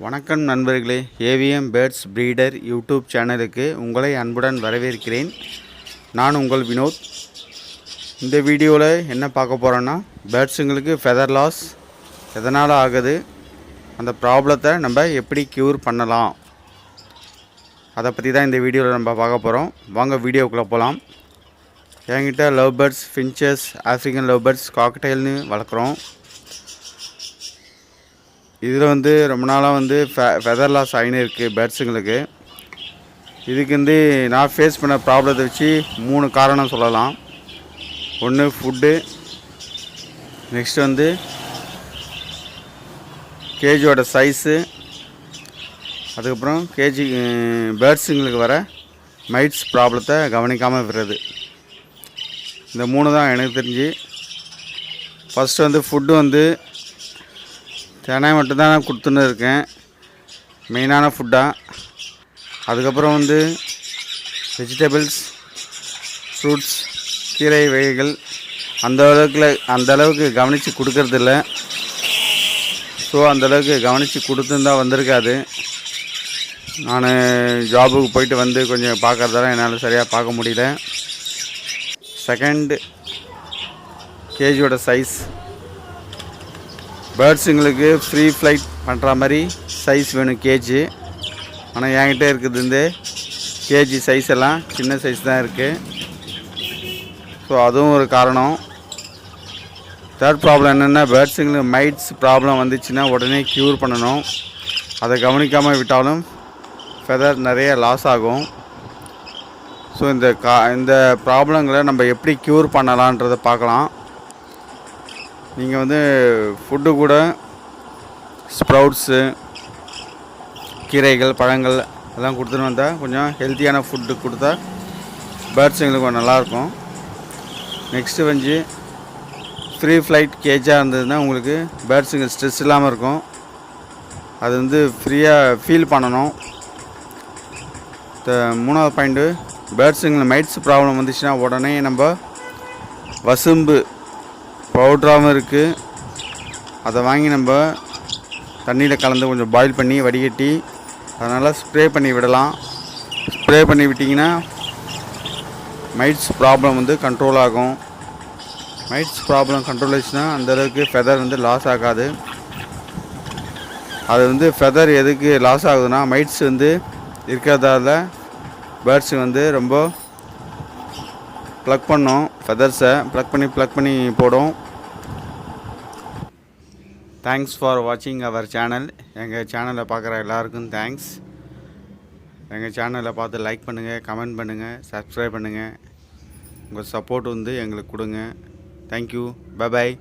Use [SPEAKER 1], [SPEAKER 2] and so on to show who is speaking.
[SPEAKER 1] வணக்கம் நண்பர்களே, AVM birds breeder YouTube சேனலுக்கு உங்களை அன்புடன் வரவேற்கிறேன். நான் உங்கள் வினோத். இந்த வீடியோவில் என்ன பார்க்க போகிறோன்னா, பேர்ட்ஸுங்களுக்கு ஃபெதர் லாஸ் எதனால் ஆகுது, அந்த ப்ராப்ளத்தை நம்ம எப்படி க்யூர் பண்ணலாம், அதை பற்றி தான் இந்த வீடியோவில் நம்ம பார்க்க போகிறோம். வாங்க வீடியோக்குள்ளே போகலாம். என்கிட்ட love birds, finches, African love birds, காக்டெயில்னு வளர்க்குறோம். இதில் ரொம்ப நாளாக ஃபெதர் லாஸ் ஆகினே இருக்குது பேர்ட்ஸுங்களுக்கு. இதுக்கு நான் ஃபேஸ் பண்ண ப்ராப்ளத்தை வச்சு 3 காரணம் சொல்லலாம். ஒன்று ஃபுட்டு, நெக்ஸ்ட் கேஜோட சைஸு, அதுக்கப்புறம் பேர்ட்ஸுங்களுக்கு வர மைட்ஸ் ப்ராப்ளத்தை கவனிக்காமல் விடுறது. இந்த 3 தான் எனக்கு தெரிஞ்சு. ஃபஸ்ட்டு ஃபுட்டு தினை மட்டும்தான் நான் கொடுத்துன்னு இருக்கேன், மெயினான ஃபுட்டாக. அதுக்கப்புறம் வெஜிடபிள்ஸ், ஃப்ரூட்ஸ், கீரை வகைகள் அந்த அளவுக்கு கவனித்து கொடுக்கறதில்ல. ஸோ அந்தளவுக்கு கவனித்து கொடுத்துருந்தா வந்திருக்காது. நான் ஜாபுக்கு போயிட்டு கொஞ்சம் பார்க்குறதெல்லாம் என்னால் சரியாக பார்க்க முடியல. செகண்ட், கேஜியோட சைஸ். பேர்ட்ஸுங்களுக்கு ஃப்ரீ ஃப்ளைட் பண்ணுற மாதிரி சைஸ் வேணும் கேஜி. ஆனால் என்கிட்ட இருக்கிறது கேஜி சைஸ் எல்லாம் சின்ன சைஸ் தான் இருக்குது. ஸோ அதுவும் ஒரு காரணம். தேர்ட் ப்ராப்ளம் என்னென்னா, பேர்ட்ஸுங்களுக்கு மைட்ஸ் ப்ராப்ளம் வந்துச்சுன்னா உடனே க்யூர் பண்ணணும். அதை கவனிக்காமல் விட்டாலும் ஃபெதர் நிறைய லாஸ் ஆகும். ஸோ இந்த ப்ராப்ளங்களை நம்ம எப்படி க்யூர் பண்ணலான்றதை பார்க்கலாம். நீங்கள் ஃபுட்டு கூட ஸ்ப்ரவுட்ஸு, கீரைகள், பழங்கள் எல்லாம் கொடுத்துட்டு வந்தால் கொஞ்சம் ஹெல்த்தியான ஃபுட்டு கொடுத்தா பேர்ட்ஸுங்களுக்கு கொஞ்சம் நல்லாயிருக்கும். நெக்ஸ்ட்டு ஃப்ரீ ஃப்ளைட் கேஜாக இருந்ததுன்னா உங்களுக்கு பேர்ட்ஸுங்க ஸ்ட்ரெஸ் இல்லாமல் இருக்கும். அது ஃப்ரீயாக ஃபீல் பண்ணணும். மூணாவது பாயிண்ட்டு, பேர்ட்ஸுங்களுக்கு மைட்ஸ் ப்ராப்ளம் வந்துச்சுன்னா உடனே நம்ம வசும்பு பவுட்ராகவும் இருக்குது, அதை வாங்கி நம்ம தண்ணியில் கலந்து கொஞ்சம் பாயில் பண்ணி வடிகட்டி அதனால் ஸ்ப்ரே பண்ணி விடலாம். ஸ்ப்ரே பண்ணி விட்டிங்கன்னா மைட்ஸ் ப்ராப்ளம் கண்ட்ரோல் ஆகும். மைட்ஸ் ப்ராப்ளம் கண்ட்ரோல் ஆச்சுன்னா அந்தளவுக்கு ஃபெதர் லாஸ் ஆகாது. அது ஃபெதர் எதுக்கு லாஸ் ஆகுதுன்னா, மைட்ஸ் இருக்கிறதால பேர்ட்ஸு ரொம்ப ப்ளக் பண்ணும், ஃபெதர்ஸை ப்ளக் பண்ணி போடும். தேங்க்ஸ் ஃபார் வாட்சிங் அவர் சேனல். எங்கள் சேனலை பார்க்குற எல்லாருக்கும் தேங்க்ஸ். எங்கள் சேனலை பார்த்து லைக் பண்ணுங்கள், கமெண்ட் பண்ணுங்கள், சப்ஸ்கிரைப் பண்ணுங்கள். உங்கள் சப்போர்ட் எங்களுக்கு கொடுங்க. தேங்க்யூ. Bye bye.